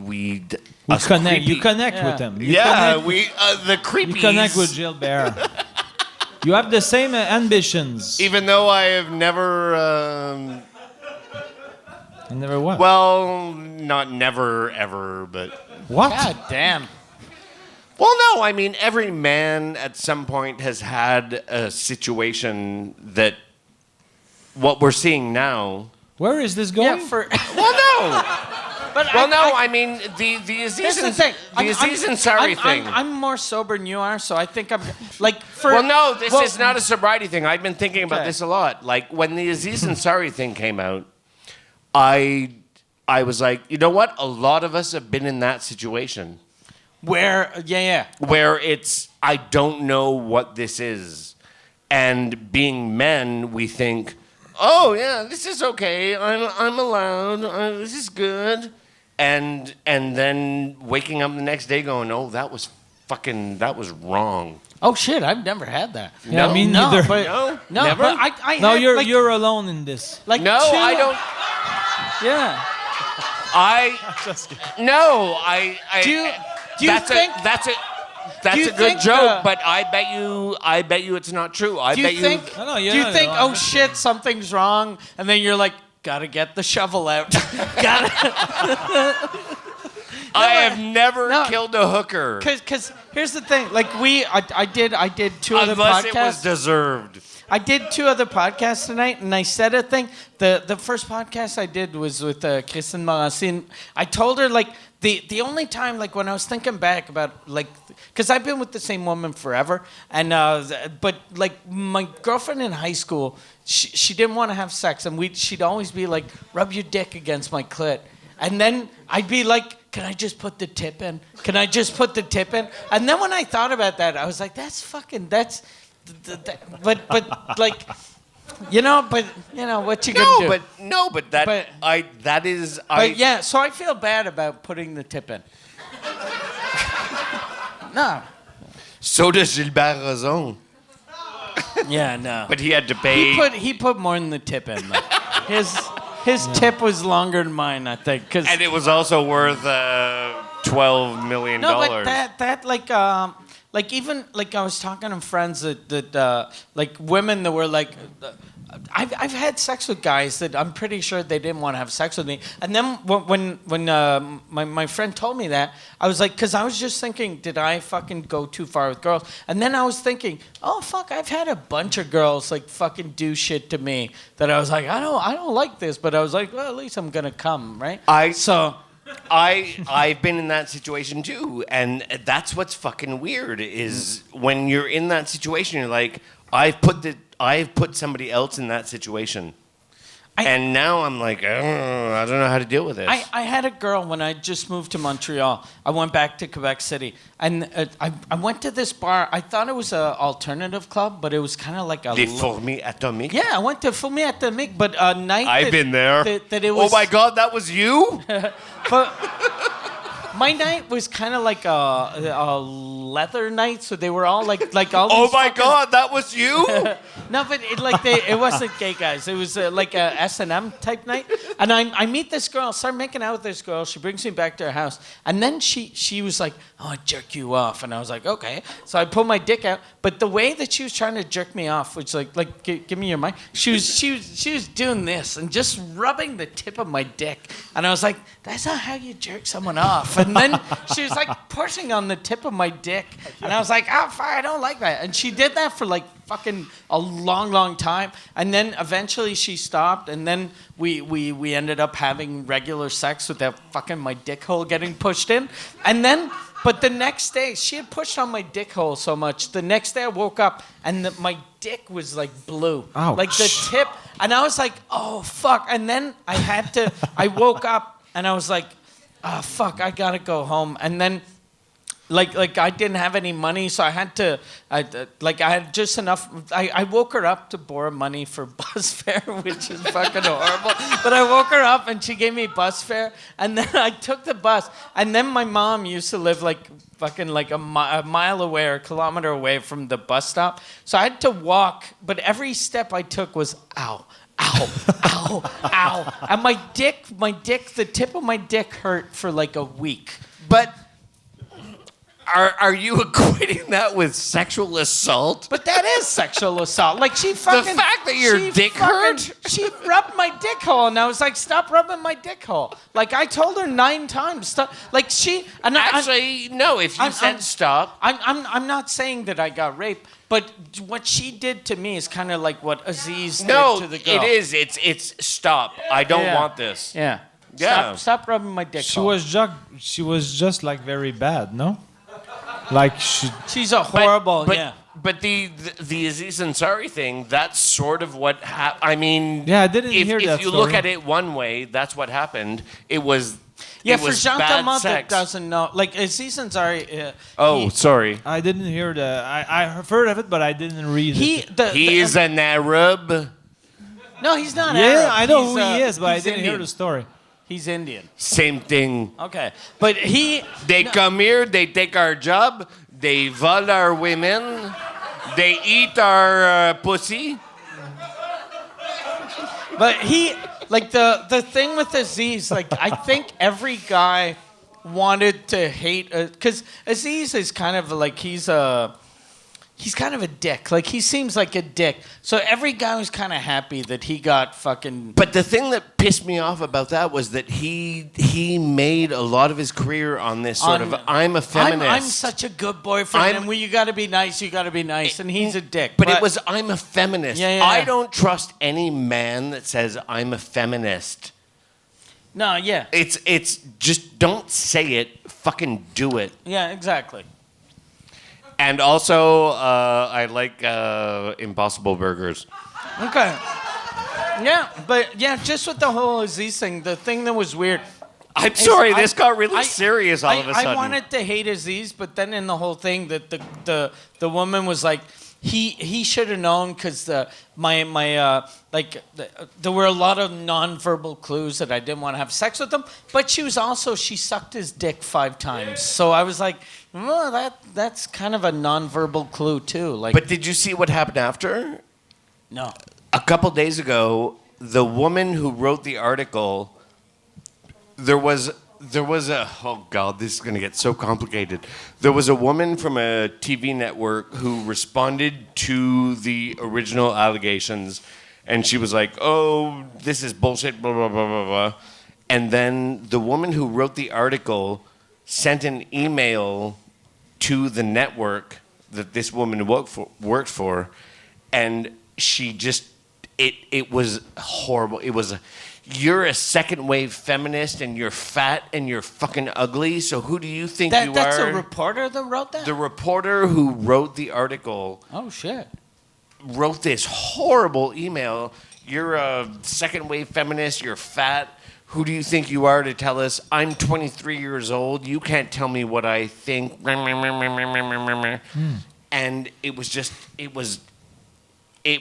us connect. You creepy- connect Yeah. with them. You Yeah, connect, we the creepy. you connect with Gilbert. You have the same ambitions. Even though I have never. You never what? Well, not never ever, but. What? God damn. Well, no, I mean, every man at some point has had a situation that what we're seeing now. Where is this going? Yeah, for Well, no. but Well, no, I mean, the Here's Aziz the and, thing. the Aziz Ansari thing. I'm more sober than you are, so I think I'm like for. Well, no, this well, is not a sobriety thing. I've been thinking about Okay. this a lot. Like, when the Aziz Ansari thing came out, I was like, you know what? A lot of us have been in that situation. Where? Yeah. Where it's I don't know what this is, and being men, we think, oh yeah, this is okay. I'm allowed. This is good, and then waking up the next day going, oh, that was wrong. Oh shit! I've never had that. Yeah, No, me No, neither. but No, never? But I No, had, you're like, you're alone in this. like No, two- I don't. Yeah. No, Do you that's think? that's do a you good think, joke, but I bet you it's not true. I Do bet you think? No, no, do yeah, you no, think? no, Oh shit! Something's wrong, and then you're like, gotta get the shovel out. Gotta. I have never no. killed a hooker Because here's the thing. Like I did 2 other unless it was podcasts. deserved. I did 2 other podcasts tonight, and I said a thing. The first podcast I did was with Kristen Morancin. I told her, like, the only time, like, when I was thinking back about, like, because I've been with the same woman forever, and but, like, my girlfriend in high school, she didn't want to have sex, and she'd always be like, rub your dick against my clit. And then I'd be like, can I just put the tip in? Can I just put the tip in? And then when I thought about that, I was like, but like, what you gonna do? But yeah, so I feel bad about putting the tip in. No. So does Gilbert Rozon. Yeah, no. But he had to pay. He put more than the tip in. Though. His tip was longer than mine, I think. And it was also worth $12 million. No, but that like even like I was talking to friends that like women that were like. I've had sex with guys that I'm pretty sure they didn't want to have sex with me. And then when my friend told me that, I was like, because I was just thinking, did I fucking go too far with girls? And then I was thinking, oh fuck, I've had a bunch of girls like fucking do shit to me that I was like, I don't like this, but I was like, well, at least I'm gonna come, right? I've been in that situation too, and that's what's fucking weird is when you're in that situation, you're like, I've put somebody else in that situation. And now I'm like, I don't know how to deal with this. I had a girl when I just moved to Montreal. I went back to Quebec City. And I went to this bar. I thought it was an alternative club, but it was kind of like a... Les Fourmis Atomiques? Yeah, I went to Fourmis Atomiques, but a night... I've been there. That it was, oh my God, that was you? But... My night was kind of like a leather night, so they were all like all. Oh my God, that was you! No, but it wasn't gay guys. It was like a S&M type night. And I meet this girl, start making out with this girl. She brings me back to her house, and then she was like, "Oh, I jerk you off," and I was like, "Okay." So I pulled my dick out, but the way that she was trying to jerk me off, which give me your mic. She was doing this and just rubbing the tip of my dick, and I was like, "That's not how you jerk someone off." And then she was like pushing on the tip of my dick. And I was like, oh, fuck, I don't like that. And she did that for like fucking a long, long time. And then eventually she stopped. And then we ended up having regular sex without fucking my dick hole getting pushed in. And then, but the next day, she had pushed on my dick hole so much. The next day I woke up and my dick was like blue. Ouch. Like the tip. And I was like, oh, fuck. And then I woke up and I was like, oh, fuck, I gotta go home. And then, like I didn't have any money, so I had had just enough. I woke her up to borrow money for bus fare, which is fucking horrible. But I woke her up and she gave me bus fare, and then I took the bus. And then my mom used to live like fucking like a mile away or a kilometer away from the bus stop. So I had to walk, but every step I took was ow. Ow, ow, ow. And my dick, the tip of my dick hurt for like a week. But are you equating that with sexual assault? But that is sexual assault. Like she fucking... The fact that your dick hurt? She rubbed my dick hole and I was like, stop rubbing my dick hole. Like I told her 9 times. Stop. Like she... And actually, no, if you said stop... I'm not saying that I got raped. But what she did to me is kind of like what Aziz did to the girl. No, it is. It's stop. I don't want this. Yeah. Yeah. Stop rubbing my dick. She was just like very bad, no? Like she's a horrible. But the Aziz Ansari thing, that's sort of what happened. I mean, yeah, I didn't hear that. If you look at it one way, that's what happened. It was. Yeah, it for was Jean bad Thomas that sex. doesn't know, like Aziz Ansari. Sorry. I didn't hear I heard of it, but I didn't read it. He is an Arab. No, he's not yeah, Arab. Yeah, I know who he is, but I didn't hear the story. He's Indian. Same thing. Okay, but They come here, they take our job, they vol our women, they eat our pussy. But like the thing with Aziz, like I think every guy wanted to hate, because Aziz is kind of like he's kind of a dick. Like he seems like a dick. So every guy was kind of happy that he got fucking. But the thing that pissed me off about that was that he made a lot of his career on this sort of I'm a feminist. I'm such a good boyfriend, and you got to be nice. You got to be nice, and he's a dick. But it was I'm a feminist. Yeah. I don't trust any man that says I'm a feminist. No, yeah. It's just don't say it. Fucking do it. Yeah, exactly. And also, I like Impossible Burgers. Okay. Yeah, but yeah, just with the whole Aziz thing, the thing that was weird, I'm sorry, I- this got really I- serious all of a sudden. I wanted to hate Aziz, but then in the whole thing, that the woman was like, he should have known because there were a lot of nonverbal clues that I didn't want to have sex with him. But she sucked his dick 5 times. So I was like, well, that's kind of a nonverbal clue too. Like, But did you see what happened after? no. A couple days ago, the woman who wrote the article, there was a, oh God, this is going to get so complicated. There was a woman from a TV network who responded to the original allegations, and she was like, oh, this is bullshit, blah, blah, blah, blah, blah. And then the woman who wrote the article sent an email to the network that this woman worked for, and she just, it was horrible. It was, you're a second wave feminist and you're fat and you're fucking ugly, so who do you think you That's are? a reporter that wrote that? The reporter who wrote the article Oh, shit. wrote this horrible email. You're a second wave feminist, you're fat. Who do you think you are to tell us I'm 23 years old? You can't tell me what I think. And it was just, it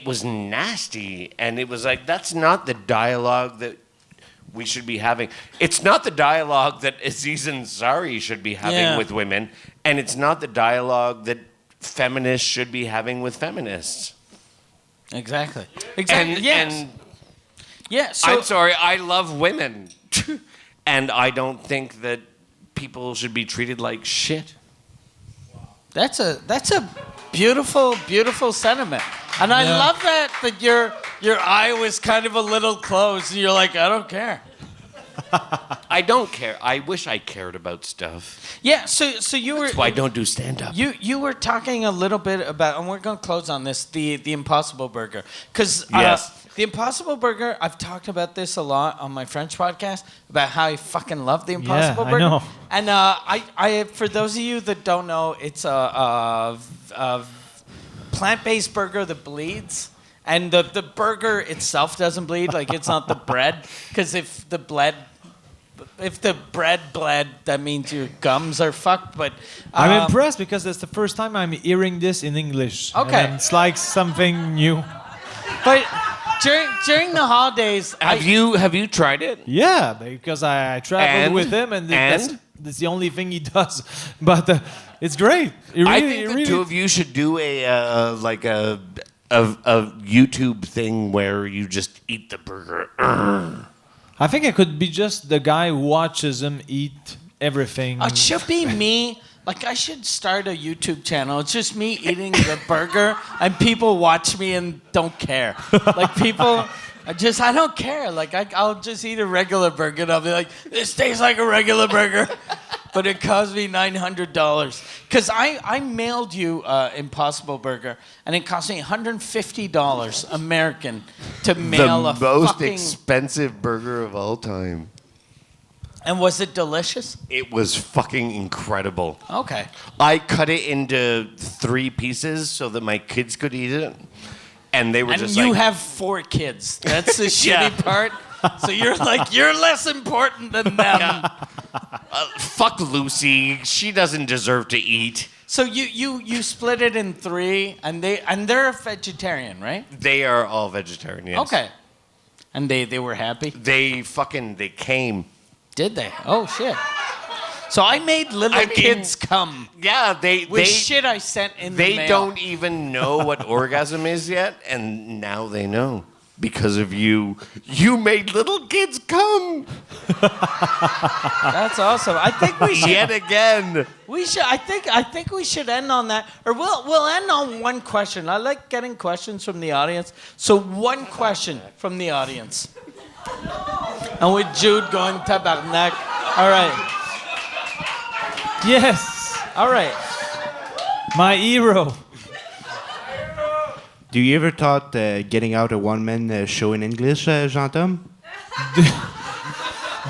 was nasty. And it was like, that's not the dialogue that we should be having. It's not the dialogue that Aziz Ansari should be having with women. And it's not the dialogue that feminists should be having with feminists. Exactly. And Yeah, so I'm sorry, I love women. And I don't think that people should be treated like shit. that's a beautiful, beautiful sentiment. And I love that your eye was kind of a little closed and you're like, I don't care. I don't care. I wish I cared about stuff. Yeah, so you were That's why I don't do stand-up. you were talking a little bit about, and we're going to close on this, the Impossible Burger. Because Yes. the Impossible Burger, I've talked about this a lot on my French podcast, about how I fucking love the Impossible I Burger. know. And I for those of you that don't know, it's a plant-based burger that bleeds. And the burger itself doesn't bleed, like it's not the bread. Because if the bread bled, that means your gums are fucked. But I'm impressed because it's the first time I'm hearing this in English. Okay. And it's like something new. But during the holidays, Have you tried it? Yeah, because I traveled And? with him, and And? that's the only thing he does. But it's great. It I really, think it the really, two of you should do a YouTube thing where you just eat the burger. I think I could be just the guy who watches him eat everything. it should be me. Like, I should start a YouTube channel. It's just me eating the burger, and people watch me and don't care. Like, people, I don't care. Like, I'll just eat a regular burger, and I'll be like, this tastes like a regular burger. But it cost me $900. Because I mailed you Impossible Burger, and it cost me $150 American to mail a fucking... expensive burger of all time. And was it delicious? It was fucking incredible. Okay. I cut it into 3 pieces so that my kids could eat it. And they were And just you like... have 4 kids. That's the Yeah. shitty part. So you're like, you're less important than them. fuck Lucy. She doesn't deserve to eat. So you split it in 3, and they're a vegetarian, right? They are all vegetarians. Okay. And they were happy? They came. Did they? Oh, shit. So I made little kids come Yeah, with shit I sent in the They mail. don't even know what orgasm is yet, and now they know. Because of you. You made little kids come. That's awesome. I think we should. Yet again. We should. I think we should end on that, or we'll end on one question. I like getting questions from the audience. So one question from the audience, and with Jude going tabarnak. All right. Yes, All right. my hero. Do you ever thought getting out a one-man show in English, Jean-Tom?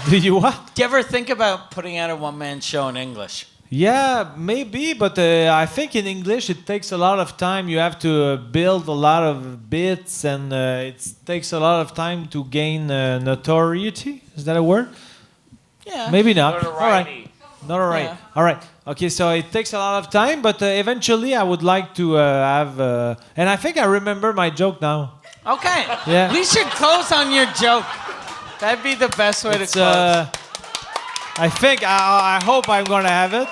Do you what? Do you ever think about putting out a one-man show in English? Yeah, maybe, but I think in English it takes a lot of time. You have to build a lot of bits, and it takes a lot of time to gain notoriety. Is that a word? Yeah. Maybe not. All right. Notoriety. Notoriety. Yeah. All right. Okay, so it takes a lot of time, but eventually I would like to have. And I think I remember my joke now. Okay. Yeah. We should close on your joke. That'd be the best way It's, to close. I think I hope I'm gonna have it.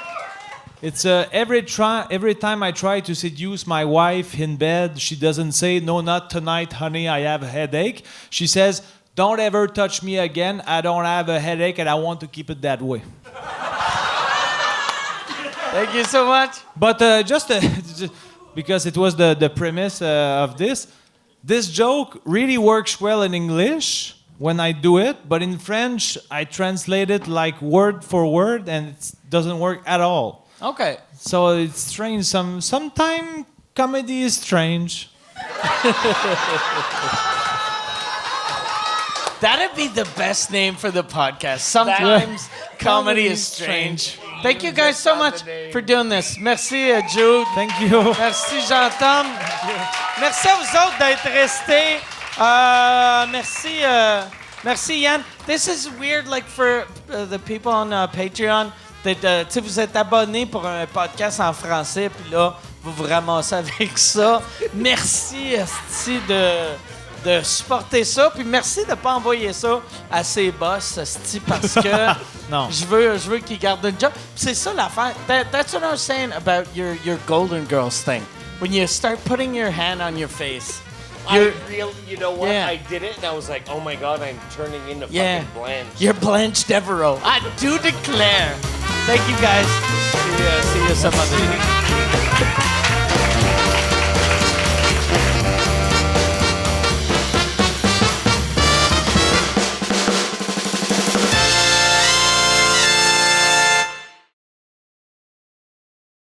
It's every time I try to seduce my wife in bed, she doesn't say no, not tonight, honey. I have a headache. She says, "Don't ever touch me again. I don't have a headache, and I want to keep it that way." Thank you so much. But just because it was the premise of this joke really works well in English when I do it, but in French I translate it like word for word, and it doesn't work at all. Okay. So it's strange. Sometimes comedy is strange. That'd be the best name for the podcast. Sometimes comedy is strange. Thank you guys so much for doing this. Merci, Jude. Thank you. Merci, Jean-Tom. Merci à vous autres d'être restés. Merci, Yann. This is weird, like, for the people on Patreon, that, tu sais, vous êtes abonnés pour un podcast en français, puis là, vous vous ramassez avec ça. Merci, esti, de supporter ça, puis merci de pas envoyer ça à ses boss, esti, parce que Non. je veux qu'ils gardent le job. C'est ça l'affaire. That's what I was saying about your Golden Girls thing. When you start putting your hand on your face. You know what? Yeah. I did it, and I was like, oh my god, I'm turning into Yeah. fucking Blanche. You're Blanche Devereaux. I do declare. Thank you guys. See you some other day.